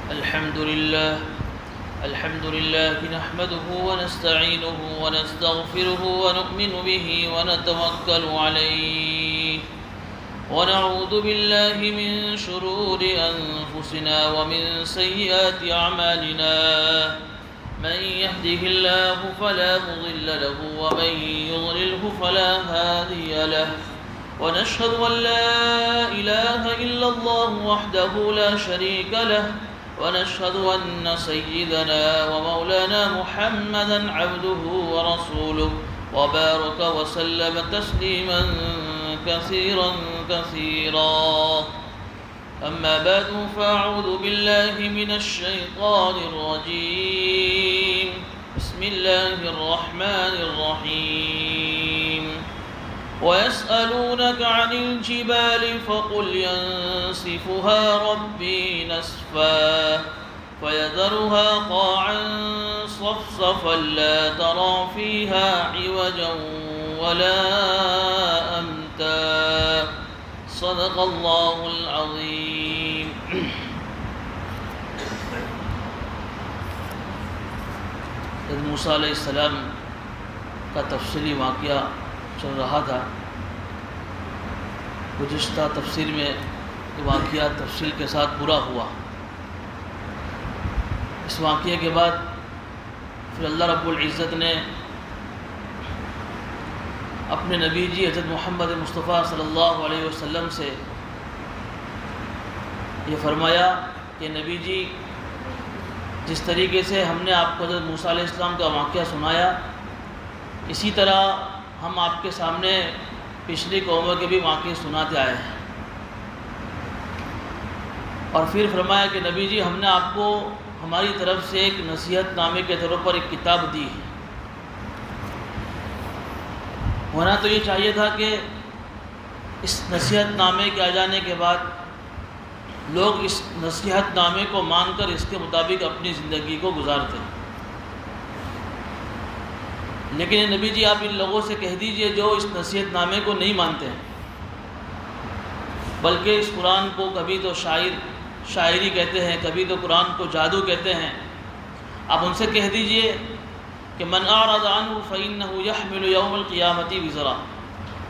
الحمد لله نحمده ونستعينه ونستغفره ونؤمن به ونتوكل عليه ونعوذ بالله من شرور أنفسنا ومن سيئات أعمالنا من يهده الله فلا مضل له ومن يضلله فلا هادي له ونشهد أن لا إله إلا الله وحده لا شريك له ونشهد أن سيدنا ومولانا محمدا عبده ورسوله وبارك وسلم تسليما كثيرا أما بعد فأعوذ بالله من الشيطان الرجيم بسم الله الرحمن الرحيم ويسألونك عن الجبال فقل ينسفها ربي نسفا فيذرها قاعا صفصفا لا ترى فيها عوجا ولا أمتا صدق الله العظيم. حضرت موسیٰ علیہ السلام کا تفصیلی واقعہ چل رہا تھا. گزشتہ تفسیر میں واقعہ تفصیل کے ساتھ پورا ہوا. اس واقعے کے بعد پھر اللہ رب العزت نے اپنے نبی جی حضرت محمد مصطفیٰ صلی اللہ علیہ وسلم سے یہ فرمایا کہ نبی جی جس طریقے سے ہم نے آپ کو حضرت موسیٰ علیہ السلام کا واقعہ سنایا اسی طرح ہم آپ کے سامنے پچھلی قوموں کے بھی واقعے سناتے آئے ہیں. اور پھر فرمایا کہ نبی جی ہم نے آپ کو ہماری طرف سے ایک نصیحت نامے کے طور پر ایک کتاب دی ہے. ہونا تو یہ چاہیے تھا کہ اس نصیحت نامے کے آ جانے کے بعد لوگ اس نصیحت نامے کو مان کر اس کے مطابق اپنی زندگی کو گزارتے ہیں. لیکن نبی جی آپ ان لوگوں سے کہہ دیجئے جو اس نصیحت نامے کو نہیں مانتے ہیں بلکہ اس قرآن کو کبھی تو شاعری کہتے ہیں, کبھی تو قرآن کو جادو کہتے ہیں. آپ ان سے کہہ دیجئے کہ من اعرض عنہ فإنہ یحمل یوم القیامت وزرا,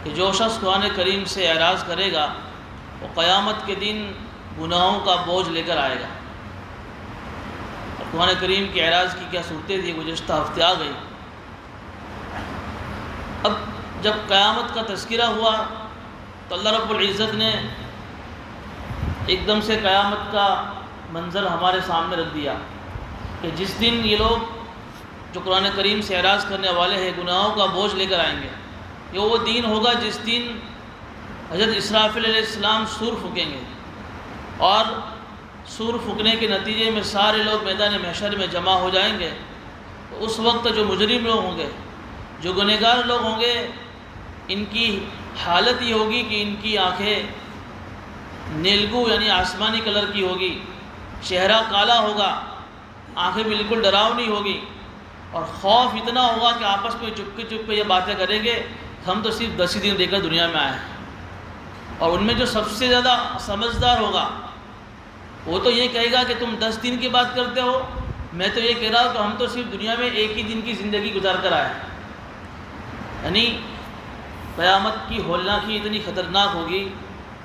کہ جو شخص قرآن کریم سے اعراض کرے گا وہ قیامت کے دن گناہوں کا بوجھ لے کر آئے گا. اور قرآن کریم کے اعراض کی کیا صورتیں تھی گزشتہ ہفتے آ گئی. اب جب قیامت کا تذکرہ ہوا تو اللہ رب العزت نے ایک دم سے قیامت کا منظر ہمارے سامنے رکھ دیا کہ جس دن یہ لوگ جو قرآن کریم سے اعراض کرنے والے ہیں گناہوں کا بوجھ لے کر آئیں گے. یہ وہ دن ہوگا جس دن حضرت اسرافیل علیہ السلام سور پھونکیں گے اور سور پھونکنے کے نتیجے میں سارے لوگ میدان محشر میں جمع ہو جائیں گے. تو اس وقت جو مجرم لوگ ہوں گے, جو گنہگار لوگ ہوں گے, ان کی حالت یہ ہوگی کہ ان کی آنکھیں نیلگو یعنی آسمانی کلر کی ہوگی, چہرہ کالا ہوگا, آنکھیں بالکل ڈراؤنی ہوگی اور خوف اتنا ہوگا کہ آپس میں چپکے یہ باتیں کریں گے ہم تو صرف 10 ہی دن دے کر دنیا میں آئے ہیں. اور ان میں جو سب سے زیادہ سمجھدار ہوگا وہ تو یہ کہے گا کہ تم 10 دن کی بات کرتے ہو, میں تو یہ کہہ رہا ہوں کہ ہم تو صرف دنیا میں ایک ہی دن کی زندگی گزار کر آئے ہیں. یعنی قیامت کی ہولناکی اتنی خطرناک ہوگی,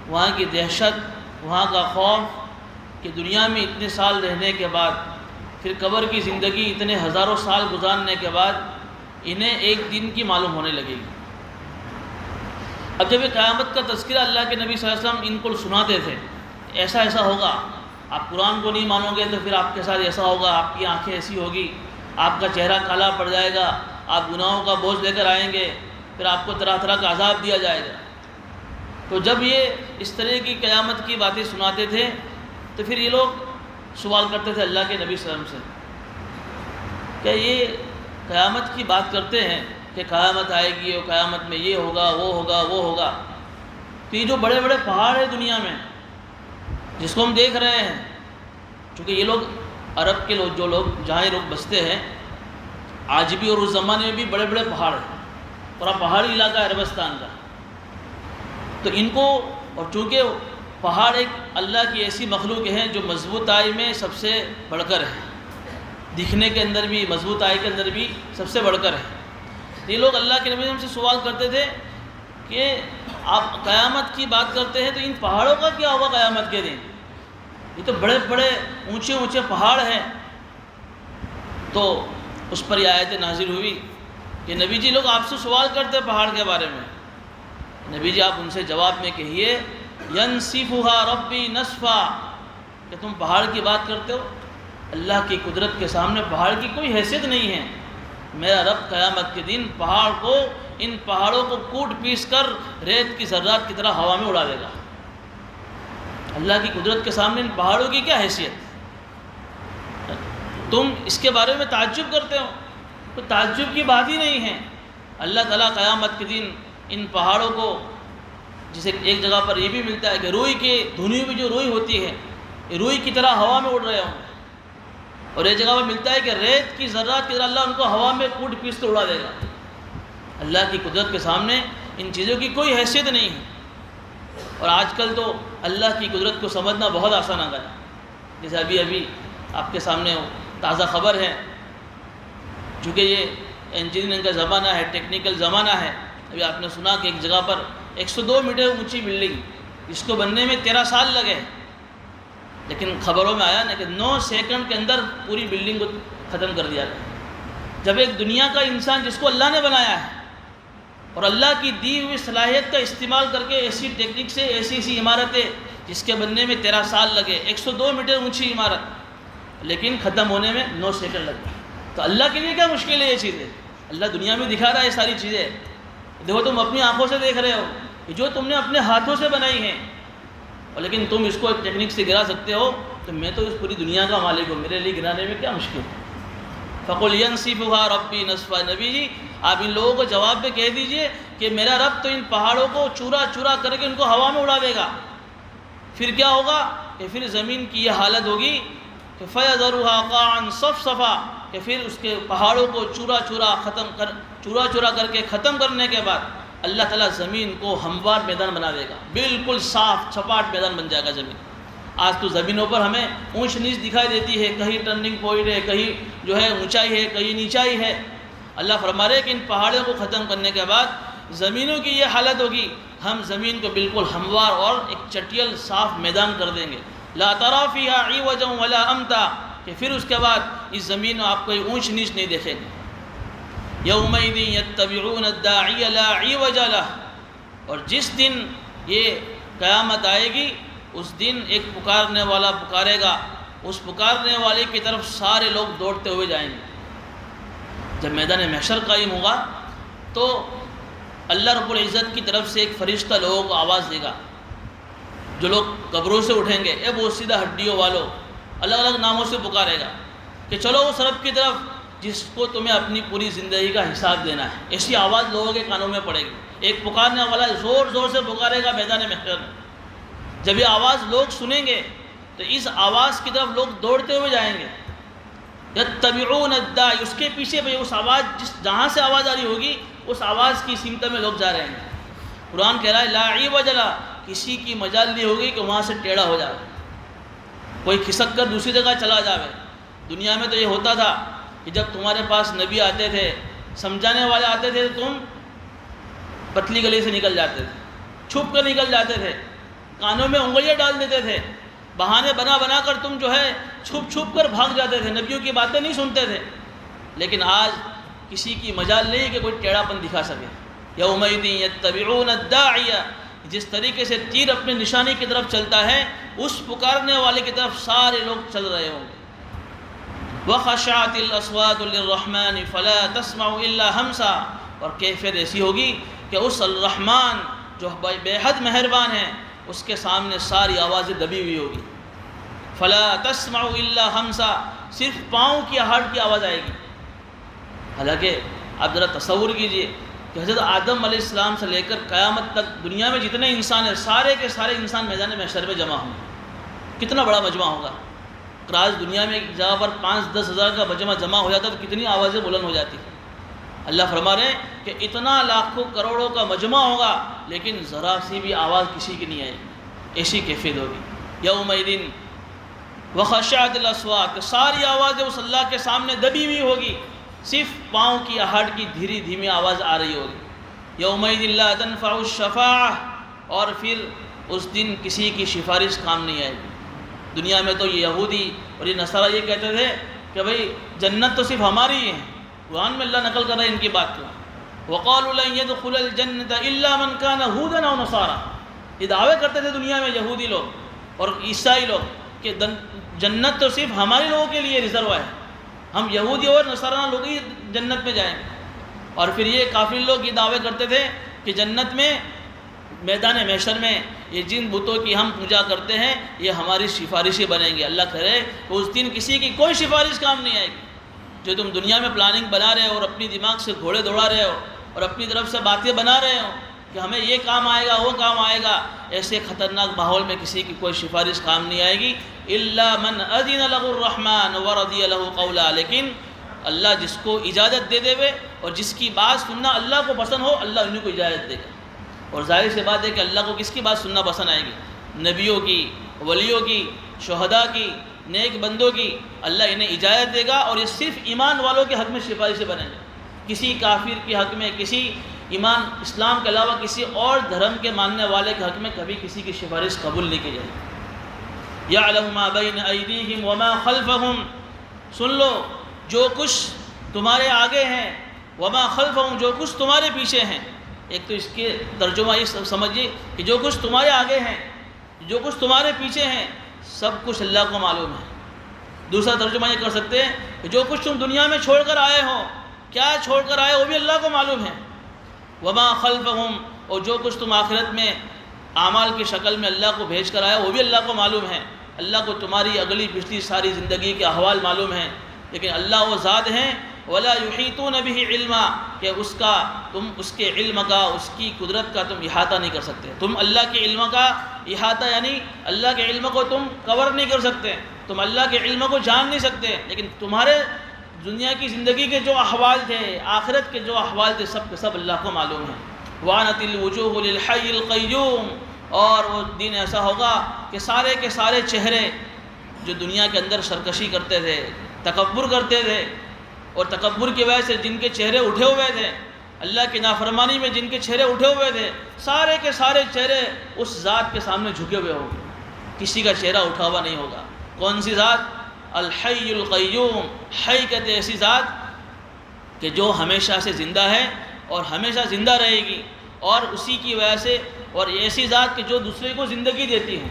وہاں کی دہشت, وہاں کا خوف کہ دنیا میں اتنے سال رہنے کے بعد پھر قبر کی زندگی اتنے ہزاروں سال گزارنے کے بعد انہیں ایک دن کی معلوم ہونے لگے گی. اب جب یہ قیامت کا تذکرہ اللہ کے نبی صلی اللہ علیہ وسلم ان کو سناتے تھے ایسا ہوگا, آپ قرآن کو نہیں مانو گے تو پھر آپ کے ساتھ ایسا ہوگا, آپ کی آنکھیں ایسی ہوگی, آپ کا چہرہ کالا پڑ جائے گا, آپ گناہوں کا بوجھ لے کر آئیں گے, پھر آپ کو طرح طرح کا عذاب دیا جائے گا. تو جب یہ اس طرح کی قیامت کی باتیں سناتے تھے تو پھر یہ لوگ سوال کرتے تھے اللہ کے نبی صلی اللہ علیہ وسلم سے کہ یہ قیامت کی بات کرتے ہیں کہ قیامت آئے گی اور قیامت میں یہ ہوگا وہ ہوگا. تو یہ جو بڑے بڑے پہاڑ ہیں دنیا میں جس کو ہم دیکھ رہے ہیں, چونکہ یہ لوگ عرب کے لوگ جو لوگ جہاں لوگ بستے ہیں آج بھی اور اس زمانے میں بھی بڑے بڑے پہاڑ ہیں, پورا پہاڑی علاقہ ہے عربستان کا. تو ان کو اور چونکہ پہاڑ ایک اللہ کی ایسی مخلوق ہے جو مضبوطائی میں سب سے بڑھ کر ہے، دکھنے کے اندر بھی، مضبوطائی کے اندر بھی سب سے بڑھ کر ہے۔ یہ لوگ اللہ کے نبی ہم سے سوال کرتے تھے کہ آپ قیامت کی بات کرتے ہیں تو ان پہاڑوں کا کیا ہوگا قیامت کے دن؟ یہ تو بڑے بڑے اونچے اونچے پہاڑ ہیں۔ تو اس پر یہ آیت نازل ہوئی کہ نبی جی لوگ آپ سے سوال کرتے ہیں پہاڑ کے بارے میں، نبی جی آپ ان سے جواب میں کہیے ینسفھا ربی نسفا، کہ تم پہاڑ کی بات کرتے ہو، اللہ کی قدرت کے سامنے پہاڑ کی کوئی حیثیت نہیں ہے۔ میرا رب قیامت کے دن پہاڑ کو، ان پہاڑوں کو کوٹ پیس کر ریت کی ذرات کی طرح ہوا میں اڑا دے گا۔ اللہ کی قدرت کے سامنے ان پہاڑوں کی کیا حیثیت؟ تم اس کے بارے میں تعجب کرتے ہو، تو تعجب کی بات ہی نہیں ہے۔ اللہ تعالیٰ قیامت کے دن ان پہاڑوں کو، جسے ایک جگہ پر یہ بھی ملتا ہے کہ روئی کے دھنی میں جو روئی ہوتی ہے، یہ روئی کی طرح ہوا میں اڑ رہے ہوں گے، اور ایک جگہ پر ملتا ہے کہ ریت کی ذرات کی طرح اللہ ان کو ہوا میں کوٹ پیس کر اڑا دے گا۔ اللہ کی قدرت کے سامنے ان چیزوں کی کوئی حیثیت نہیں ہے۔ اور آج کل تو اللہ کی قدرت کو سمجھنا بہت آسان آ گیا، جیسے ابھی آپ کے سامنے تازہ خبر ہے، چونکہ یہ انجینئرنگ کا زمانہ ہے، ٹیکنیکل زمانہ ہے۔ ابھی آپ نے سنا کہ ایک جگہ پر 102 میٹر اونچی بلڈنگ، اس کو بننے میں 13 سال لگے، لیکن خبروں میں آیا نا کہ 9 سیکنڈ کے اندر پوری بلڈنگ کو ختم کر دیا گیا۔ جب ایک دنیا کا انسان جس کو اللہ نے بنایا ہے اور اللہ کی دی ہوئی صلاحیت کا استعمال کر کے ایسی ٹیکنیک سے ایسی عمارتیں جس کے بننے میں 13 سال لگے، 102 میٹر اونچی عمارت، لیکن ختم ہونے میں 9 سیکنڈ لگے، تو اللہ کے لیے کیا مشکل ہے یہ چیزیں؟ اللہ دنیا میں دکھا رہا ہے یہ ساری چیزیں، دیکھو تم اپنی آنکھوں سے دیکھ رہے ہو کہ جو تم نے اپنے ہاتھوں سے بنائی ہیں، اور لیکن تم اس کو ایک ٹیکنیک سے گرا سکتے ہو، تو میں تو اس پوری دنیا کا مالک ہوں، میرے لیے گرانے میں کیا مشکل ہے؟ فَقُلْ يَنْسِفُهَا رَبِّي نَسْفًا۔ نبی جی آپ ان لوگوں کو جواب میں کہہ دیجئے کہ میرا رب تو ان پہاڑوں کو چورا چورا کر کے ان کو ہوا میں اڑا دے گا۔ پھر کیا ہوگا کہ پھر زمین کی یہ حالت ہوگی کہ فَيَذَرُهَا قَاعًا صَفْصَفًا، کہ پھر اس کے پہاڑوں کو چورا چورا کر کے ختم کرنے کے بعد اللہ تعالیٰ زمین کو ہموار میدان بنا دے گا، بالکل صاف چھپاٹ میدان بن جائے گا زمین۔ آج تو زمینوں پر ہمیں اونچ نیچ دکھائی دیتی ہے، کہیں ٹرننگ پوائنٹ ہے، کہیں جو ہے اونچائی ہے، کہیں نیچائی ہے۔ اللہ فرما رہے کہ ان پہاڑوں کو ختم کرنے کے بعد زمینوں کی یہ حالت ہوگی، ہم زمین کو بالکل ہموار اور ایک چٹیل صاف میدان کر دیں گے۔ لا تری فیہا عوجا ولا امتا، کہ پھر اس کے بعد اس زمین میں آپ کوئی اونچ نیچ نہیں دیکھیں گے۔ یومئذ یتبعون الداعی لا عوج لہ، اور جس دن یہ قیامت آئے گی اس دن ایک پکارنے والا پکارے گا، اس پکارنے والے کی طرف سارے لوگ دوڑتے ہوئے جائیں گے۔ جب میدان محشر قائم ہوگا تو اللہ رب العزت کی طرف سے ایک فرشتہ لوگوں کو آواز دے گا، جو لوگ قبروں سے اٹھیں گے، اے بوسیدہ ہڈیوں والوں، الگ الگ ناموں سے پکارے گا کہ چلو اس رب کی طرف جس کو تمہیں اپنی پوری زندگی کا حساب دینا ہے۔ ایسی آواز لوگوں کے کانوں میں پڑے گی، ایک پکارنے والا زور زور سے پکارے گا میدان محشر میں۔ جب یہ آواز لوگ سنیں گے تو اس آواز کی طرف لوگ دوڑتے ہوئے جائیں گے۔ یتبعون الداعی، اس کے پیچھے اس آواز جہاں سے آواز آ رہی ہوگی اس آواز کی سمت میں لوگ جا رہے ہیں۔ قرآن کہہ رہا ہے لا عوج لہ، کسی کی مجال نہیں ہوگی کہ وہاں سے ٹیڑھا ہو جائے، کوئی کھسک کر دوسری جگہ چلا جائے۔ دنیا میں تو یہ ہوتا تھا کہ جب تمہارے پاس نبی آتے تھے، سمجھانے والے آتے تھے، تو تم پتلی گلی سے نکل جاتے تھے، چھپ کر نکل جاتے تھے، کانوں میں انگلیاں ڈال دیتے تھے، بہانے بنا بنا کر تم جو ہے چھپ چھپ کر بھاگ جاتے تھے، نبیوں کی باتیں نہیں سنتے تھے۔ لیکن آج کسی کی مجال نہیں کہ کوئی ٹیڑھا پن دکھا سکے۔ یومئذ یتبعون الداعی، جس طریقے سے تیر اپنے نشانے کی طرف چلتا ہے اس پکارنے والے کی طرف سارے لوگ چل رہے ہوں گے۔ وَخَشَعَتِ الْأَصْوَاتُ لِلرَّحْمَنِ فَلَا تَسْمَعُ إِلَّا ہَمْسًا، اور کیفیت ایسی ہوگی کہ اس الرحمن جو بے حد مہربان ہے اس کے سامنے ساری آوازیں دبی ہوئی ہوگی۔ فَلَا تَسْمَعُ إِلَّا ہَمْسًا، صرف پاؤں کی آہٹ کی آواز آئے گی۔ حالانکہ آپ ذرا تصور کیجئے کہ حضرت آدم علیہ السلام سے لے کر قیامت تک دنیا میں جتنے انسان ہیں سارے کے سارے انسان میدان محشر میں جمع ہوں گے۔ کتنا بڑا مجمع ہوگا! اگر آج دنیا میں ایک جگہ پر 5-10 ہزار کا مجمع جمع ہو جاتا تو کتنی آوازیں بلند ہو جاتی۔ اللہ فرما رہے ہیں کہ اتنا لاکھوں کروڑوں کا مجمع ہوگا لیکن ذرا سی بھی آواز کسی کی نہیں آئے گی۔ ایسی کیفیت ہوگی. یومئذ وخشعت الاصوات، ساری آوازیں اس اللہ کے سامنے دبی ہوئی ہوگی، صرف پاؤں کی آہٹ کی دھیری دھیمی آواز آ رہی ہوگی. یومئذ لا تنفع الشفاعہ، اور پھر اس دن کسی کی سفارش کام نہیں آئے گی. دنیا میں تو یہ یہودی اور یہ نصارہ یہ کہتے تھے کہ بھئی جنت تو صرف ہماری ہی ہے. قرآن میں اللہ نقل کر رہا ہے ان کی بات کو. وَقَالُوا لَن يَدْخُلَ الْجَنَّةَ إِلَّا مَنْ كَانَ هُودًا أَوْ نَصَارَىٰ، یہ دعوے کرتے تھے دنیا میں یہودی لوگ اور عیسائی لوگ کہ جنت تو صرف ہمارے لوگوں کے لیے ریزرو ہے، ہم یہودی اور نصارہ لوگ ہی جنت میں جائیں گے. اور پھر یہ کافر لوگ یہ دعوے کرتے تھے کہ جنت میں میدان محشر میں یہ جن بتوں کی ہم پوجا کرتے ہیں یہ ہماری سفارشی بنیں گے. اللہ کرے کہ اس دن کسی کی کوئی سفارش کام نہیں آئے گی. جو تم دنیا میں پلاننگ بنا رہے ہو اور اپنی دماغ سے گھوڑے دوڑا رہے ہو اور اپنی طرف سے باتیں بنا رہے ہو کہ ہمیں یہ کام آئے گا وہ کام آئے گا، ایسے خطرناک ماحول میں کسی کی کوئی سفارش کام نہیں آئے گی. الا من اذن له الرحمن ورضی له قولا، لیکن اللہ جس کو اجازت دے دے اور جس کی بات سننا اللہ کو پسند ہو اللہ انہیں کو اجازت دے گا. اور ظاہر سی بات ہے کہ اللہ کو کس کی بات سننا پسند آئے گی؟ نبیوں کی، ولیوں کی، شہداء کی، نیک بندوں کی. اللہ انہیں اجازت دے گا اور یہ صرف ایمان والوں کے حق میں سفارش سے بنیں گے. کسی کافر کے حق میں، کسی ایمان اسلام کے علاوہ کسی اور دھرم کے ماننے والے کے حق میں کبھی کسی کی سفارش قبول نہیں کی جائے گی. یعلم ما بین ایدیہم وما خلفہم، سن لو جو کچھ تمہارے آگے ہیں، وما خلفہم جو کچھ تمہارے پیچھے ہیں. ایک تو اس کے ترجمہ یہ سمجھیے کہ جو کچھ تمہارے آگے ہیں، جو کچھ تمہارے پیچھے ہیں، سب کچھ اللہ کو معلوم ہے. دوسرا ترجمہ یہ کر سکتے ہیں کہ جو کچھ تم دنیا میں چھوڑ کر آئے ہو، کیا چھوڑ کر آئے وہ بھی اللہ کو معلوم ہے. وما خلفہم، اور جو کچھ تم آخرت میں اعمال کی شکل میں اللہ کو بھیج کر آئے وہ بھی اللہ کو معلوم ہے. اللہ کو تمہاری اگلی پچھلی ساری زندگی کے احوال معلوم ہیں. لیکن اللہ وہ ذات ہیں ولا یحیطون به علما، کہ تم اس کے علم کا، اس کی قدرت کا تم احاطہ نہیں کر سکتے. تم اللہ کے علم کا احاطہ یعنی اللہ کے علم کو تم کور نہیں کر سکتے، تم اللہ کے علم کو جان نہیں سکتے. لیکن تمہارے دنیا کی زندگی کے جو احوال تھے، آخرت کے جو احوال تھے، سب کے سب اللہ کو معلوم ہیں. وعنت الوجوہ للحی القیوم، اور وہ دن ایسا ہوگا کہ سارے کے سارے چہرے جو دنیا کے اندر سرکشی کرتے تھے، تکبر کرتے تھے، اور تکبر کی وجہ سے جن کے چہرے اٹھے ہوئے تھے، اللہ کی نافرمانی میں جن کے چہرے اٹھے ہوئے تھے، سارے کے سارے چہرے اس ذات کے سامنے جھکے ہوئے ہوں گے. کسی کا چہرہ اٹھا ہوا نہیں ہوگا. کون سی ذات؟ الحی القیوم. حی کہتے ایسی ذات کہ جو ہمیشہ سے زندہ ہے اور ہمیشہ زندہ رہے گی، اور اسی کی وجہ سے، اور ایسی ذات کہ جو دوسرے کو زندگی دیتی ہے.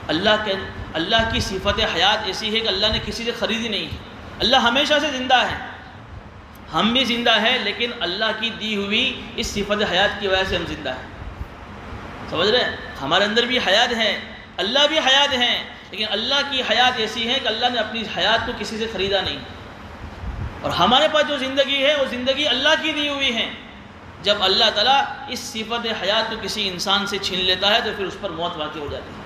اللہ کی صفت حیات ایسی ہے کہ اللہ نے کسی سے خریدی نہیں ہے. اللہ ہمیشہ سے زندہ ہے، ہم بھی زندہ ہیں، لیکن اللہ کی دی ہوئی اس صفت حیات کی وجہ سے ہم زندہ ہیں. سمجھ رہے ہیں؟ ہمارے اندر بھی حیات ہے، اللہ بھی حیات ہیں، لیکن اللہ کی حیات ایسی ہے کہ اللہ نے اپنی حیات کو کسی سے خریدا نہیں. اور ہمارے پاس جو زندگی ہے وہ زندگی اللہ کی دی ہوئی ہے. جب اللہ تعالیٰ اس صفت حیات کو کسی انسان سے چھین لیتا ہے تو پھر اس پر موت واقع ہو جاتی ہے.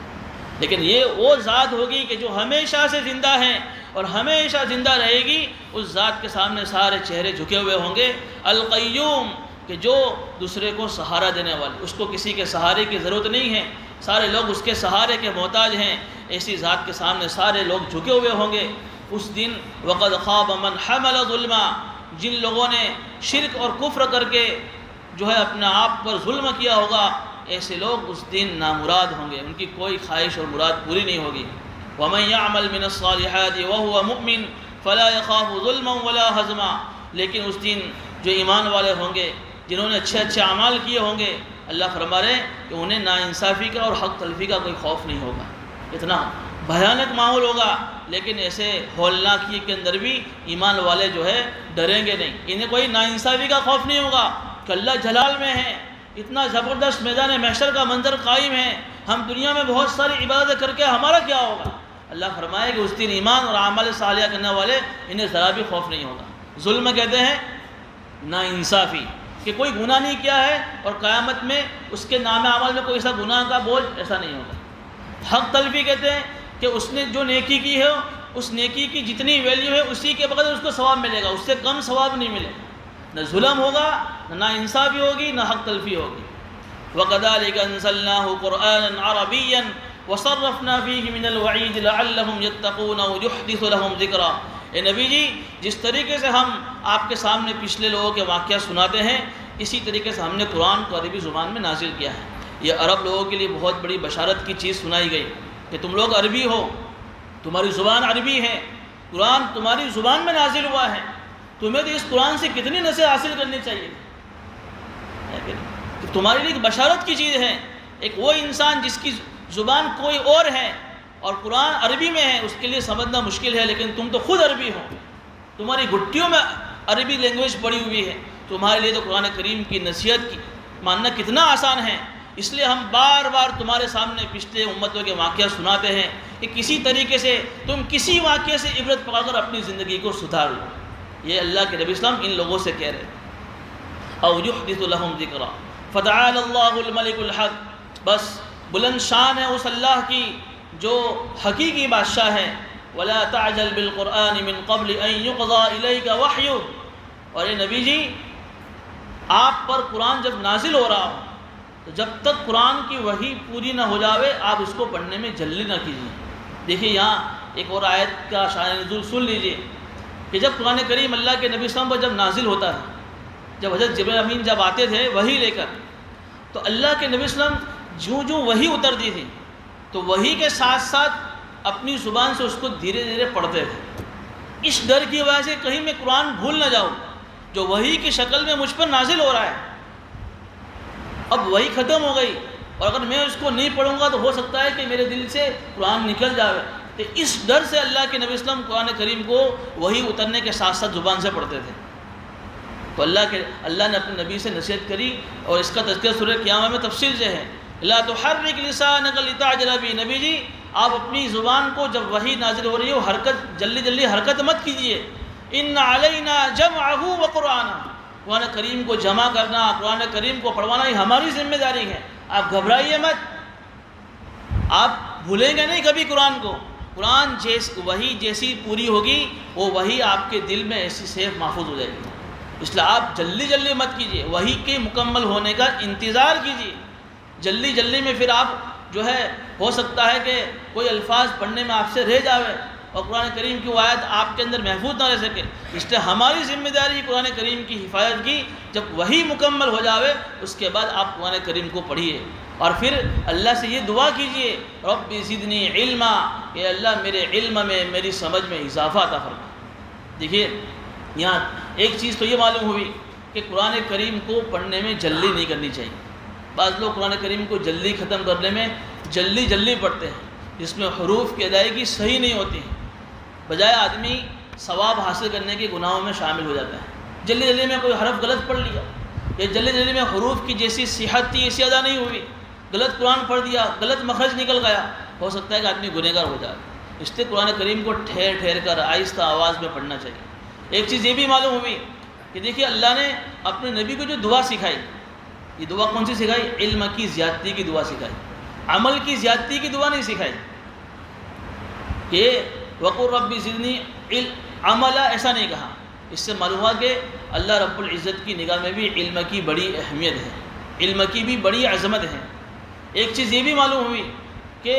لیکن یہ وہ ذات ہوگی کہ جو ہمیشہ سے زندہ ہے اور ہمیشہ زندہ رہے گی. اس ذات کے سامنے سارے چہرے جھکے ہوئے ہوں گے. القیوم، کہ جو دوسرے کو سہارا دینے والے، اس کو کسی کے سہارے کی ضرورت نہیں ہے، سارے لوگ اس کے سہارے کے محتاج ہیں. ایسی ذات کے سامنے سارے لوگ جھکے ہوئے ہوں گے. اس دن وقد خاب من حمل ظلما، جن لوگوں نے شرک اور کفر کر کے جو ہے اپنے آپ پر ظلم کیا ہوگا، ایسے لوگ اس دن نامراد ہوں گے، ان کی کوئی خواہش اور مراد پوری نہیں ہوگی. وَمَن يَعْمَلْ مِنَ الصَّالِحَاتِ وَهُوَ مُؤْمِنٌ فَلَا يَخَافُ ظُلْمًا وَلَا هَضْمًا، لیکن اس دن جو ایمان والے ہوں گے، جنہوں نے اچھے اچھے اعمال کیے ہوں گے، اللہ فرما رہے ہیں کہ انہیں ناانصافی کا اور حق تلفی کا کوئی خوف نہیں ہوگا. اتنا بھیانک ماحول ہوگا، لیکن ایسے ہولناکی کے اندر بھی ایمان والے جو ہے ڈریں گے نہیں. انہیں کوئی ناانصافی کا خوف نہیں ہوگا کہ اللہ جلال میں ہے، اتنا زبردست میدان محشر کا منظر قائم ہے، ہم دنیا میں بہت ساری عبادت کر کے ہمارا کیا ہوگا. اللہ فرمائے کہ اس دن ایمان اور اعمال صالحہ کرنے والے انہیں ذرا بھی خوف نہیں ہوگا. ظلم کہتے ہیں ناانصافی، کہ کوئی گناہ نہیں کیا ہے اور قیامت میں اس کے نام اعمال میں کوئی ایسا گناہ کا بوجھ ایسا نہیں ہوگا. حق تلفی کہتے ہیں کہ اس نے جو نیکی کی ہے اس نیکی کی جتنی ویلیو ہے اسی کے بغیر اس کو ثواب ملے گا، اس سے کم ثواب نہیں ملے گا. نہ ظلم ہوگا، نہ انصافی ہوگی، نہ حق تلفی ہوگی. وَكَذَلِكَ أَنزَلْنَاهُ قُرْآنًا عَرَبِيًّا وَصَرَّفْنَا فِيهِ مِنَ الْوَعِيدِ لَعَلَّهُمْ يَتَّقُونَ وَيُحْدِثُ لَهُمْ ذِكْرًا۔ اے نبی جی، جس طریقے سے ہم آپ کے سامنے پچھلے لوگوں کے واقعہ سناتے ہیں، اسی طریقے سے ہم نے قرآن کو عربی زبان میں نازل کیا ہے۔ یہ عرب لوگوں کے لیے بہت بڑی بشارت کی چیز سنائی گئی کہ تم لوگ عربی ہو، تمہاری زبان عربی ہے، قرآن تمہاری زبان میں نازل ہوا ہے، تمہیں تو اس قرآن سے کتنی نصیحت حاصل کرنی چاہیے کہ تمہارے لیے ایک بشارت کی چیز ہے۔ ایک وہ انسان جس کی زبان کوئی اور ہے اور قرآن عربی میں ہے، اس کے لیے سمجھنا مشکل ہے، لیکن تم تو خود عربی ہو، تمہاری گھٹیوں میں عربی لینگویج پڑی ہوئی ہے، تمہارے لیے تو قرآن کریم کی نصیحت کی ماننا کتنا آسان ہے۔ اس لیے ہم بار بار تمہارے سامنے پچھلے امتوں کے واقعہ سناتے ہیں کہ کسی طریقے سے تم کسی واقعے سے عبرت پکڑ کر اپنی زندگی کو سدھار لو۔ یہ اللہ کے نبی اسلام ان لوگوں سے کہہ رہے ہیں۔ او یحدث لهم ذکرا فتعال اللہ الملک الحق، بس بلند شان ہے اس اللہ کی جو حقیقی بادشاہ ہے۔ ولا تعجل بالقرآن من قبل ان يقضى الیک وحیہ، اور اے نبی جی، آپ پر قرآن جب نازل ہو رہا ہو تو جب تک قرآن کی وحی پوری نہ ہو جاوے آپ اس کو پڑھنے میں جلدی نہ کیجیے۔ دیکھیے یہاں ایک اور آیت کا شان نزول سن لیجئے کہ جب قرآن کریم اللہ کے نبی اسلام پر جب نازل ہوتا ہے، جب حضرت جبرائیل امین جب آتے تھے وحی لے کر، تو اللہ کے نبی اسلام جو وحی اترتی تھی تو وحی کے ساتھ ساتھ اپنی زبان سے اس کو دھیرے دھیرے پڑھتے تھے، اس ڈر کی وجہ سے کہیں میں قرآن بھول نہ جاؤں جو وحی کی شکل میں مجھ پر نازل ہو رہا ہے۔ اب وحی ختم ہو گئی اور اگر میں اس کو نہیں پڑھوں گا تو ہو سکتا ہے کہ میرے دل سے قرآن نکل جائے، تو اس ڈر سے اللہ کے نبی اسلام قرآن کریم کو وحی اترنے کے ساتھ ساتھ زبان سے پڑھتے تھے۔ تو اللہ نے اپنے نبی سے نصیحت کری، اور اس کا تذکرہ سورہ قیامہ میں تفصیل سے ہے۔ لا تحرک لسانک لتعجل بہ، نبی جی آپ اپنی زبان کو جب وحی نازل ہو رہی ہو جلدی حرکت مت کیجیے۔ ان علینا جمعہ وقرآنہ، قرآن کریم کو جمع کرنا، قرآن کریم کو پڑھوانا یہ ہماری ذمہ داری ہے، آپ گھبرائیے مت، آپ بھولیں گے نہیں کبھی قرآن کو۔ قرآن وحی جیسی پوری ہوگی وہ وحی آپ کے دل میں ایسی سیف محفوظ ہو جائے گی، اس لیے آپ جلدی مت کیجیے، وحی کے مکمل ہونے کا انتظار کیجیے۔ جلدی میں پھر آپ جو ہے ہو سکتا ہے کہ کوئی الفاظ پڑھنے میں آپ سے رہ جاوے اور قرآن کریم کی وہ آیت آپ کے اندر محفوظ نہ رہ سکے، اس لیے ہماری ذمہ داری قرآن کریم کی حفاظت کی۔ جب وحی مکمل ہو جاوے اس کے بعد آپ قرآن کریم کو پڑھیے، اور پھر اللہ سے یہ دعا کیجیے رب زدنی علما، کہ اللہ میرے علم میں میری سمجھ میں اضافہ عطا فرما۔ دیکھیے یہاں ایک چیز تو یہ معلوم ہوئی کہ قرآن کریم کو پڑھنے میں جلدی نہیں کرنی چاہیے۔ بعض لوگ قرآن کریم کو جلدی ختم کرنے میں جلدی پڑھتے ہیں، جس میں حروف کی ادائیگی صحیح نہیں ہوتی ہے، بجائے آدمی ثواب حاصل کرنے کے گناہوں میں شامل ہو جاتا ہے۔ جلدی میں کوئی حرف غلط پڑھ لیا، یا جلدی میں حروف کی جیسی صحت تھی ایسی ادا نہیں ہوئی، غلط قرآن پڑھ دیا، غلط مخرج نکل گیا، ہو سکتا ہے کہ آدمی گنہگار ہو جائے۔ اس لیے قرآن کریم کو ٹھہر کر آہستہ آواز میں پڑھنا چاہیے۔ ایک چیز یہ بھی معلوم ہوئی کہ دیکھیے اللہ نے اپنے نبی کو جو دعا سکھائی، یہ دعا کون سی سکھائی؟ علم کی زیادتی کی دعا سکھائی، عمل کی زیادتی کی دعا نہیں سکھائی کہ وقل رب زدنی عملا، ایسا نہیں کہا۔ اس سے معلوم ہوا کہ اللہ رب العزت کی نگاہ میں بھی علم کی بڑی اہمیت ہے، علم کی بھی بڑی عظمت ہے۔ ایک چیز یہ بھی معلوم ہوئی کہ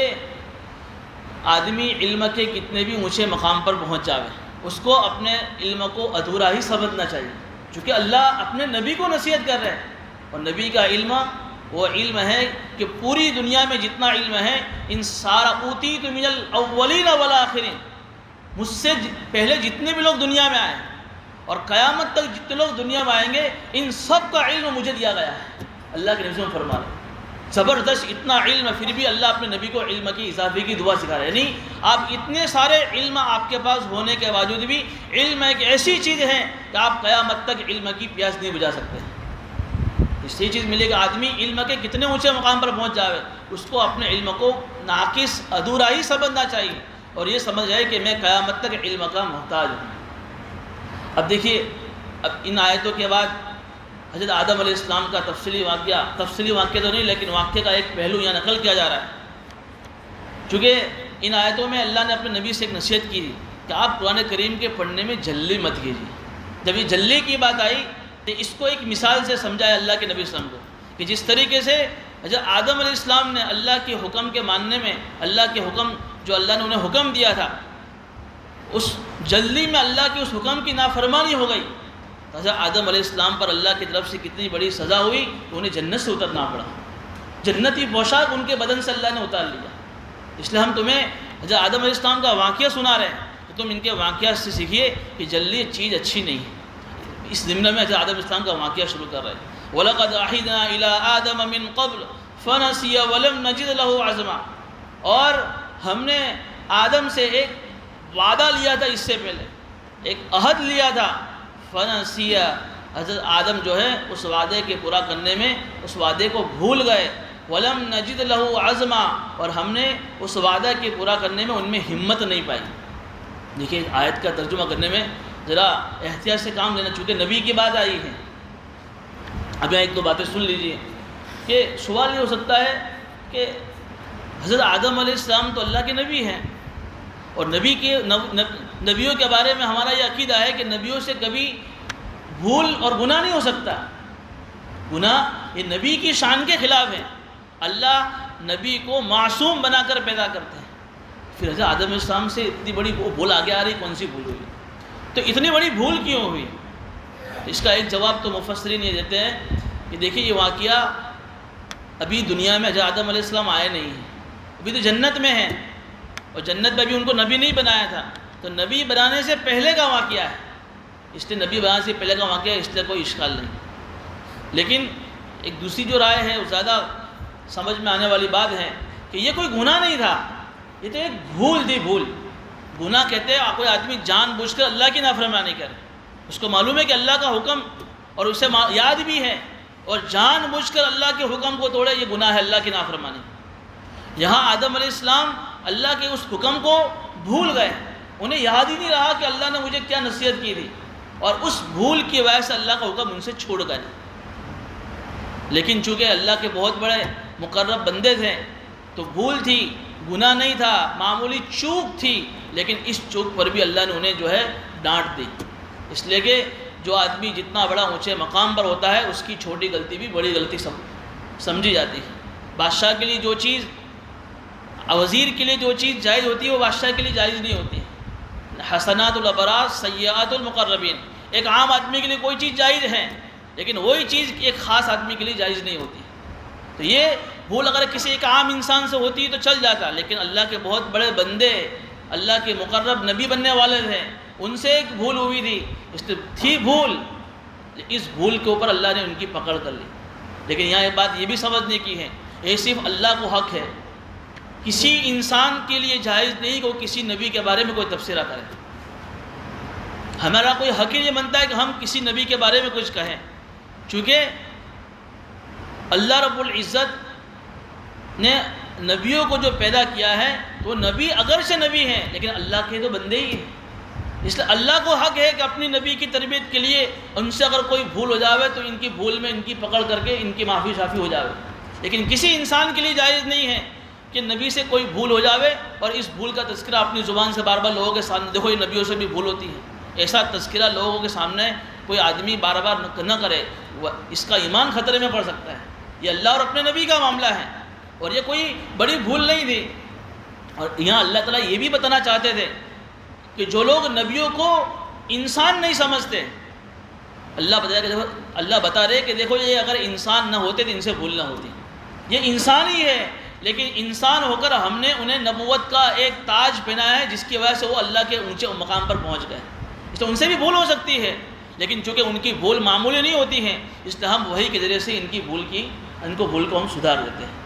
آدمی علم کے کتنے بھی اونچے مقام پر پہنچ جاوے، اس کو اپنے علم کو ادھورا ہی سمجھنا چاہیے، چونکہ اللہ اپنے نبی کو نصیحت کر رہے ہیں، اور نبی کا علم وہ علم ہے کہ پوری دنیا میں جتنا علم ہے ان سارا اوتیت من الاولین والآخرین، مجھ سے پہلے جتنے بھی لوگ دنیا میں آئے اور قیامت تک جتنے لوگ دنیا میں آئیں گے ان سب کا علم مجھے دیا گیا ہے۔ اللہ کے نبی فرما رہے ہیں زبردست اتنا علم، پھر بھی اللہ اپنے نبی کو علم کی اضافے کی دعا سکھا رہے ہیں۔ یعنی آپ اتنے سارے علم آپ کے پاس ہونے کے باوجود بھی علم ایک ایسی چیز ہے کہ آپ قیامت تک علم کی پیاس نہیں بجھا سکتے۔ اس سے چیز ملے گا آدمی علم کے کتنے اونچے مقام پر پہنچ جاوے، اس کو اپنے علم کو ناقص ادھورا ہی سمجھنا چاہیے، اور یہ سمجھ جائے کہ میں قیامت تک علم کا محتاج ہوں۔ اب دیکھیے، اب ان آیتوں کے بعد حضرت آدم علیہ السلام کا تفصیلی واقعہ تو نہیں، لیکن واقعے کا ایک پہلو یہاں نقل کیا جا رہا ہے، چونکہ ان آیتوں میں اللہ نے اپنے نبی سے ایک نصیحت کی کہ آپ قرآن کریم کے پڑھنے میں جلدی مت کیجیے۔ جب یہ جلدی کی بات آئی تو اس کو ایک مثال سے سمجھایا اللہ کے نبی صلی اللہ علیہ وسلم کو کہ جس طریقے سے حضرت آدم علیہ السلام نے اللہ کے حکم کے ماننے میں، اللہ کے حکم جو اللہ نے انہیں حکم دیا تھا، اس جلدی میں اللہ کے اس حکم کی نافرمانی ہو گئی، حضرت آدم علیہ السلام پر اللہ کی طرف سے کتنی بڑی سزا ہوئی کہ انہیں جنت سے اترنا پڑا، جنتی پوشاک ان کے بدن سے اللہ نے اتار لیا۔ اس لیے ہم تمہیں حضرت آدم علیہ السلام کا واقعہ سنا رہے ہیں، تو تم ان کے واقعات سے سیکھیے کہ جلدی چیز اچھی نہیں ہے۔ اس ضمن میں حضرت آدم علیہ السلام کا واقعہ شروع کر رہے ہیں۔ وَلَقَدْ عَهِدْنَا إِلَىٰ آدَمَ مِن قَبْلُ فَنَسِيَ وَلَمْ نَجِدْ لَهُ عَزْمًا، اور ہم نے آدم سے ایک وعدہ لیا تھا، اس سے پہلے ایک عہد لیا تھا، فَنَسِيَ، حضرت آدم جو ہے اس وعدے کے پورا کرنے میں اس وعدے کو بھول گئے، وَلَمْ نَجِدْ لَهُ عَزْمًا، اور ہم نے اس وعدہ کے پورا کرنے میں ان میں ہمت نہیں پائی۔ دیکھیے آیت کا ترجمہ کرنے میں ذرا احتیاط سے کام لینا، چونکہ نبی کی بات آئی ہے۔ اب یہاں ایک دو باتیں سن لیجئے کہ سوال یہ ہو سکتا ہے کہ حضرت آدم علیہ السلام تو اللہ کے نبی ہیں، اور نبیوں کے بارے میں ہمارا یہ عقیدہ ہے کہ نبیوں سے کبھی بھول اور گناہ نہیں ہو سکتا، گناہ یہ نبی کی شان کے خلاف ہے۔ اللہ نبی کو معصوم بنا کر پیدا کرتے ہیں، پھر حضرت آدم علیہ السلام سے اتنی بڑی بھول آگے آ رہی، کون سی بھول ہوئی؟ تو اتنی بڑی بھول کیوں ہوئی؟ اس کا ایک جواب تو مفسرین یہ دیتے ہیں کہ دیکھیے یہ واقعہ ابھی دنیا میں حضرت آدم علیہ السلام آئے نہیں ہیں، ابھی تو جنت میں ہیں، اور جنت میں بھی ان کو نبی نہیں بنایا تھا، تو نبی بنانے سے پہلے کا واقعہ ہے، اس لیے نبی بنانے سے پہلے کا واقعہ ہے، اس لیے کوئی اشکال نہیں۔ لیکن ایک دوسری جو رائے ہے وہ زیادہ سمجھ میں آنے والی بات ہے کہ یہ کوئی گناہ نہیں تھا، یہ تو ایک بھول تھی۔ بھول، گناہ کہتے ہیں کوئی آدمی جان بوجھ کر اللہ کی نافرمانی کرے، اس کو معلوم ہے کہ اللہ کا حکم اور اسے یاد بھی ہے، اور جان بوجھ کر اللہ کے حکم کو توڑے، یہ گناہ ہے، اللہ کی نافرمانی۔ یہاں آدم علیہ السلام اللہ کے اس حکم کو بھول گئے، انہیں یاد ہی نہیں رہا کہ اللہ نے مجھے کیا نصیحت کی تھی، اور اس بھول کی وجہ سے اللہ کا حکم ان سے چھوڑ گئے۔ لیکن چونکہ اللہ کے بہت بڑے مقرب بندے تھے تو بھول تھی، گناہ نہیں تھا، معمولی چوک تھی، لیکن اس چوک پر بھی اللہ نے انہیں جو ہے ڈانٹ دی، اس لیے کہ جو آدمی جتنا بڑا اونچے مقام پر ہوتا ہے اس کی چھوٹی غلطی بھی بڑی غلطی سمجھی جاتی ہے۔ بادشاہ کے لیے جو چیز، وزیر کے لیے جو چیز جائز ہوتی ہے وہ بادشاہ کے لیے جائز نہیں ہوتی۔ حسنات الابرار سیئات المقربین، ایک عام آدمی کے لیے کوئی چیز جائز ہے، لیکن وہی چیز ایک خاص آدمی کے لیے جائز نہیں ہوتی۔ تو یہ بھول اگر کسی ایک عام انسان سے ہوتی تو چل جاتا، لیکن اللہ کے بہت بڑے بندے، اللہ کے مقرب نبی بننے والے تھے، ان سے ایک بھول ہوئی تھی، اس تھی بھول، اس بھول کے اوپر اللہ نے ان کی پکڑ کر لی۔ لیکن یہاں ایک بات یہ بھی سمجھنے کی ہے، یہ صرف اللہ کو حق ہے، کسی انسان کے لیے جائز نہیں کہ وہ کسی نبی کے بارے میں کوئی تبصرہ کرے۔ ہمارا کوئی حق ہی نہیں بنتا ہے کہ ہم کسی نبی کے بارے میں کچھ کہیں، چونکہ اللہ رب العزت نے نبیوں کو جو پیدا کیا ہے تو نبی اگرچہ نبی ہیں لیکن اللہ کے تو بندے ہی ہیں، اس لیے اللہ کو حق ہے کہ اپنی نبی کی تربیت کے لیے ان سے اگر کوئی بھول ہو جاوے تو ان کی بھول میں ان کی پکڑ کر کے ان کی معافی شافی ہو جاوے۔ لیکن کسی انسان کے لیے جائز نہیں ہے کہ نبی سے کوئی بھول ہو جاوے اور اس بھول کا تذکرہ اپنی زبان سے بار بار لوگوں کے سامنے، دیکھو یہ نبیوں سے بھی بھول ہوتی ہے، ایسا تذکرہ لوگوں کے سامنے کوئی آدمی بار بار نہ کرے، اس کا ایمان خطرے میں پڑ سکتا ہے۔ یہ اللہ اور اپنے نبی کا معاملہ ہے، اور یہ کوئی بڑی بھول نہیں تھی۔ اور یہاں اللہ تعالیٰ یہ بھی بتانا چاہتے تھے کہ جو لوگ نبیوں کو انسان نہیں سمجھتے، اللہ بتا رہے کہ دیکھو یہ اگر انسان نہ ہوتے تو ان سے بھول نہ ہوتی، یہ انسان ہی ہے، لیکن انسان ہو کر ہم نے انہیں نبوت کا ایک تاج پہنایا ہے جس کی وجہ سے وہ اللہ کے اونچے مقام پر پہنچ گئے۔ اس لیے ان سے بھی بھول ہو سکتی ہے، لیکن چونکہ ان کی بھول معمولی نہیں ہوتی ہے، اس لیے ہم وہی کے ذریعے سے ان کو بھول کو ہم سدھار دیتے ہیں۔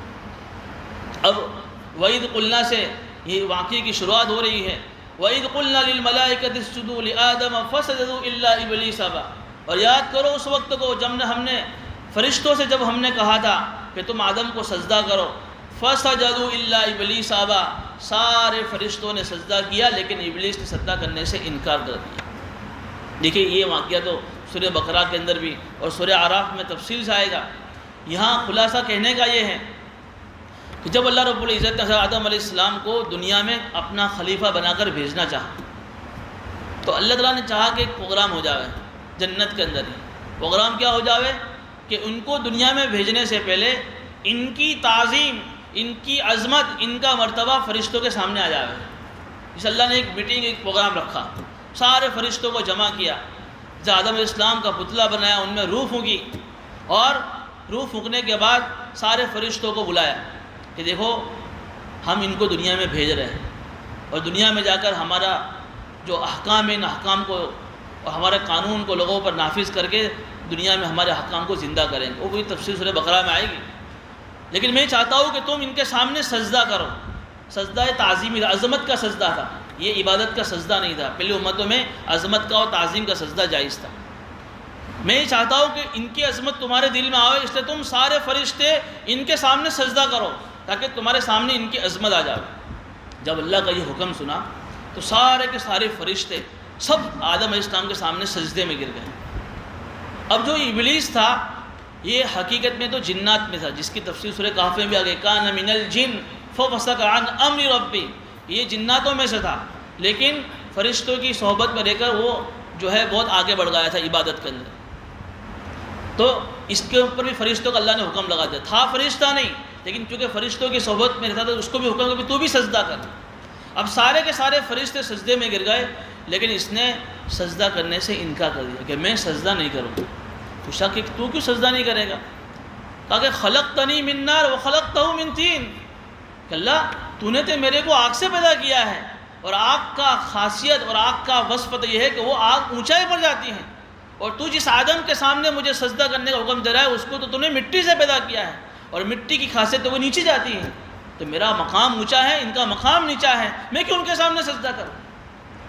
اب وَإِذْ قُلْنَا سے یہ واقعے کی شروعات ہو رہی ہے، وَإِذْ قُلْنَا لِلْمَلَائِكَةِ اسْجُدُوا لِآدَمَ فَسَجَدُوا إِلَّا إِبْلِيسَ أَبَىٰ، اور یاد کرو اس وقت کو جب ہم نے فرشتوں سے جب ہم نے کہا تھا کہ تم آدم کو سجدہ کرو، فَسَجَدُوا إِلَّا إِبْلِيسَ أَبَىٰ، سارے فرشتوں نے سجدہ کیا لیکن ابلیس نے سجدہ کرنے سے انکار کر دیا۔ دیکھیے یہ واقعہ تو سورہ بقرہ کے اندر بھی اور سورہ اعراف میں تفصیل سے آئے گا۔ یہاں خلاصہ کہنے کا یہ ہے کہ جب اللہ رب العزت نے آدم علیہ السلام کو دنیا میں اپنا خلیفہ بنا کر بھیجنا چاہا تو اللہ تعالیٰ نے چاہا کہ ایک پروگرام ہو جاوے جنت کے اندر ہی۔ پروگرام کیا ہو جاوے کہ ان کو دنیا میں بھیجنے سے پہلے ان کی تعظیم، ان کی عظمت، ان کا مرتبہ فرشتوں کے سامنے آ جائے۔ اس اللہ نے ایک میٹنگ، ایک پروگرام رکھا، سارے فرشتوں کو جمع کیا، آدم علیہ السلام کا پتلا بنایا، ان میں روح پھونکی، اور روح پھونکنے کے بعد سارے فرشتوں کو بلایا کہ دیکھو ہم ان کو دنیا میں بھیج رہے ہیں، اور دنیا میں جا کر ہمارا جو احکام ہے ان احکام کو اور ہمارے قانون کو لوگوں پر نافذ کر کے دنیا میں ہمارے احکام کو زندہ کریں گے۔ وہ کوئی تفسیر سورہ بقرہ میں آئے گی، لیکن میں چاہتا ہوں کہ تم ان کے سامنے سجدہ کرو۔ سجدہ تعظیمی، عظمت کا سجدہ تھا، یہ عبادت کا سجدہ نہیں تھا۔ پہلی امتوں میں عظمت کا اور تعظیم کا سجدہ جائز تھا۔ میں یہ چاہتا ہوں کہ ان کی عظمت تمہارے دل میں آئے، اس لیے تم سارے فرشتے ان کے سامنے سجدہ کرو تاکہ تمہارے سامنے ان کی عظمت آ جائے۔ جب اللہ کا یہ حکم سنا تو سارے کے سارے فرشتے سب آدم علیہ السلام کے سامنے سجدے میں گر گئے۔ اب جو ابلیس تھا یہ حقیقت میں تو جنات میں تھا، جس کی تفسیر سورہ کہف میں بھی آ گئی، کان من الجن ففسق عن امر ربی، یہ جناتوں میں سے تھا، لیکن فرشتوں کی صحبت میں رہ کر وہ جو ہے بہت آگے بڑھ گیا تھا عبادت کے اندر۔ تو اس کے اوپر بھی فرشتوں کا اللہ نے حکم لگا دیا تھا، فرشتہ نہیں لیکن چونکہ فرشتوں کی صحبت میں رہتا تھا اس کو بھی حکم کہ تو بھی سجدہ کر۔ اب سارے کے سارے فرشتے سجدے میں گر گئے، لیکن اس نے سجدہ کرنے سے انکار کر دیا کہ میں سجدہ نہیں کروں گا۔ پوچھا کہ تو کیوں سجدہ نہیں کرے گا؟ کہا کہ خلقتنی من نار وخلقتہ من طین، کہ اللہ تو نے تو میرے کو آگ سے پیدا کیا ہے، اور آگ کا خاصیت اور آگ کا وصف تو یہ ہے کہ وہ آگ اونچائی پر جاتی ہے، اور تو جس آدم کے سامنے مجھے سجدہ کرنے کا حکم دے رہا ہے اس کو تو نے مٹی سے پیدا کیا ہے، اور مٹی کی خاصیت تو وہ نیچے جاتی ہے، تو میرا مقام اونچا ہے، ان کا مقام نیچا ہے، میں کیوں ان کے سامنے سجدہ کروں؟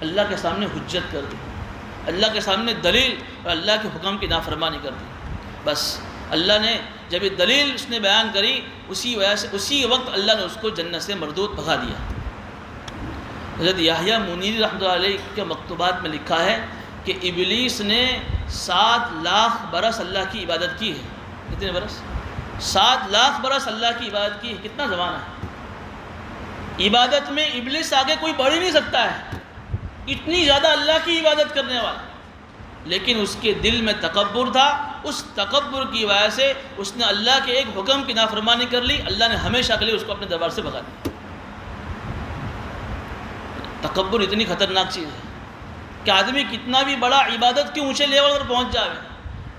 اللہ کے سامنے حجت کر دی، اللہ کے سامنے دلیل اور اللہ کے حکم کی نافرمانی کر دی۔ بس اللہ نے جب یہ دلیل اس نے بیان کری، اسی وجہ سے اسی وقت اللہ نے اس کو جنت سے مردود بھگا دیا۔ حضرت یحییٰ منیری رحمۃ اللہ علیہ کے مکتوبات میں لکھا ہے کہ ابلیس نے 7 لاکھ برس اللہ کی عبادت کی ہے۔ کتنے برس؟ 7 لاکھ برس اللہ کی عبادت کی ہے۔ کتنا زمانہ ہے؟ عبادت میں ابلیس آگے کوئی بڑھ ہی نہیں سکتا ہے، اتنی زیادہ اللہ کی عبادت کرنے والا، لیکن اس کے دل میں تکبر تھا، اس تکبر کی وجہ سے اس نے اللہ کے ایک حکم کی نافرمانی کر لی، اللہ نے ہمیشہ کے لیے اس کو اپنے دربار سے بھگا دیا۔ تکبر اتنی خطرناک چیز ہے کہ آدمی کتنا بھی بڑا عبادت کے اونچے لیول پر پہنچ جائے،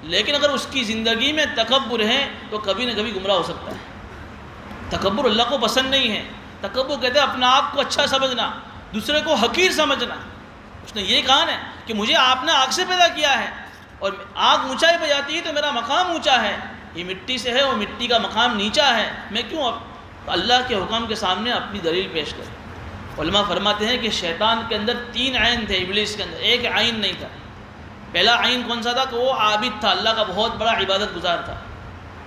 لیکن اگر اس کی زندگی میں تکبر ہے تو کبھی نہ کبھی گمراہ ہو سکتا ہے۔ تکبر اللہ کو پسند نہیں ہے۔ تکبر کہتے ہیں اپنے آپ کو اچھا سمجھنا، دوسرے کو حقیر سمجھنا۔ اس نے یہ کہا ہے کہ مجھے آپ نے آگ سے پیدا کیا ہے، اور آگ اونچائی پہ جاتی ہے تو میرا مقام اونچا ہے، یہ مٹی سے ہے اور مٹی کا مقام نیچا ہے، میں کیوں اللہ کے حکم کے سامنے اپنی دلیل پیش کروں؟ علماء فرماتے ہیں کہ شیطان کے اندر 3 عین تھے، ابلیس کے اندر ایک عین نہیں تھا۔ پہلا عین کون سا تھا کہ وہ عابد تھا، اللہ کا بہت بڑا عبادت گزار تھا۔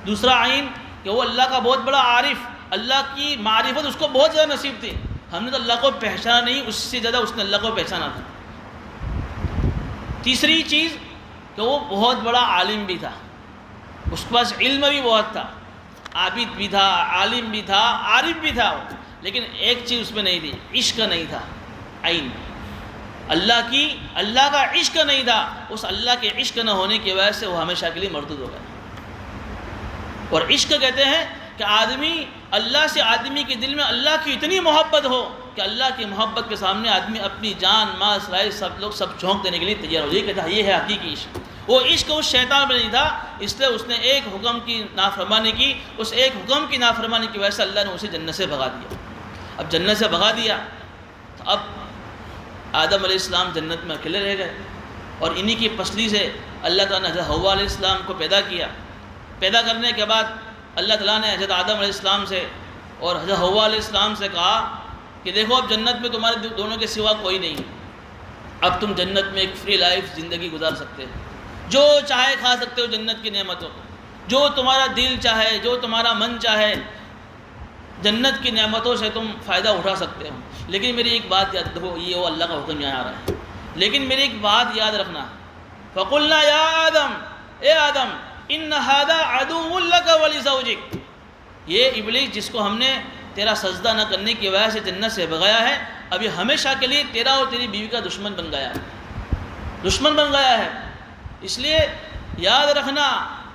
دوسرا عین کہ وہ اللہ کا بہت بڑا عارف، اللہ کی معرفت اس کو بہت زیادہ نصیب تھی، ہم نے تو اللہ کو پہچانا نہیں، اس سے زیادہ اس نے اللہ کو پہچانا تھا۔ تیسری چیز کہ وہ بہت بڑا عالم بھی تھا، اس کے پاس علم بھی بہت تھا، عابد بھی تھا، عالم بھی تھا، عارف بھی تھا، لیکن ایک چیز اس میں نہیں تھی، عشق نہیں تھا۔ عین اللہ کا عشق نہیں تھا، اس اللہ کے عشق نہ ہونے کی وجہ سے وہ ہمیشہ کے لیے مردود ہو گیا۔ اور عشق کہتے ہیں کہ اللہ سے آدمی کے دل میں اللہ کی اتنی محبت ہو کہ اللہ کی محبت کے سامنے آدمی اپنی جان مال سرائے سب جھونک دینے کے لیے تیار ہو جائے، کہتا ہے یہ ہے حقیقی عشق۔ وہ عشق اس شیطان میں نہیں تھا، اس لیے اس نے ایک حکم کی نافرمانی کی، اس ایک حکم کی نافرمانی کی وجہ سے اللہ نے اسے جنت سے بھگا دیا۔ اب جنت سے بھگا دیا تو اب آدم علیہ السلام جنت میں اکیلے رہ گئے، اور انہی کی پسلی سے اللہ تعالیٰ نے حضرت حوا علیہ السلام کو پیدا کیا۔ پیدا کرنے کے بعد اللہ تعالیٰ نے حضرت آدم علیہ السلام سے اور حضرت حوا علیہ السلام سے کہا کہ دیکھو اب جنت میں تمہارے دونوں کے سوا کوئی نہیں، اب تم جنت میں ایک فری لائف زندگی گزار سکتے ہو، جو چاہے کھا سکتے ہو جنت کی نعمتوں کو، جو تمہارا دل چاہے، جو تمہارا من چاہے، جنت کی نعمتوں سے تم فائدہ اٹھا سکتے ہو۔ لیکن میری ایک بات یاد رکھو، یہ وہ اللہ کا حکم یہاں آ رہا ہے، لیکن میری ایک بات یاد رکھنا، فَقُلْنَا يَا آدم، اے آدم ان هذا عدو لك ولزوجك، یہ ابلیس جس کو ہم نے تیرا سجدہ نہ کرنے کی وجہ سے جنت سے بھگایا ہے، اب یہ ہمیشہ کے لیے تیرا اور تیری بیوی کا دشمن بن گیا ہے، دشمن بن گیا ہے۔ اس لیے یاد رکھنا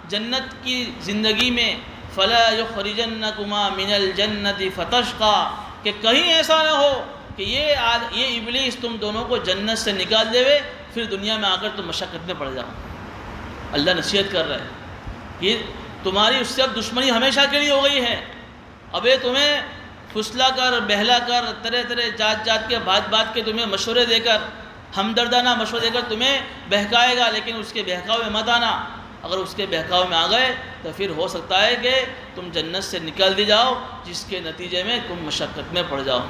جنت کی زندگی میں فلا یخرجنکما من الجنت فتشقا، کہ کہیں ایسا نہ ہو کہ یہ ابلیس تم دونوں کو جنت سے نکال دے پھر دنیا میں آ کر تم مشقت میں پڑ جاؤ۔ اللہ نصیحت کر رہا ہے کہ تمہاری اس سے اب دشمنی ہمیشہ کے لیے ہو گئی ہے، اب یہ تمہیں پھسلا کر بہلا کر طرح طرح جات کے بات کے تمہیں مشورے دے کر ہمدردانہ مشورے دے کر تمہیں بہکائے گا، لیکن اس کے بہکاوے میں مت آنا۔ اگر اس کے بہکاوے میں آ گئے تو پھر ہو سکتا ہے کہ تم جنت سے نکل دی جاؤ، جس کے نتیجے میں تم مشقت میں پڑ جاؤ۔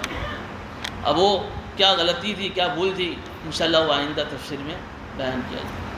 اب وہ کیا غلطی تھی، کیا بھول تھی، انشاءاللہ وہ آئندہ تفسیر میں بیان کیا جائے۔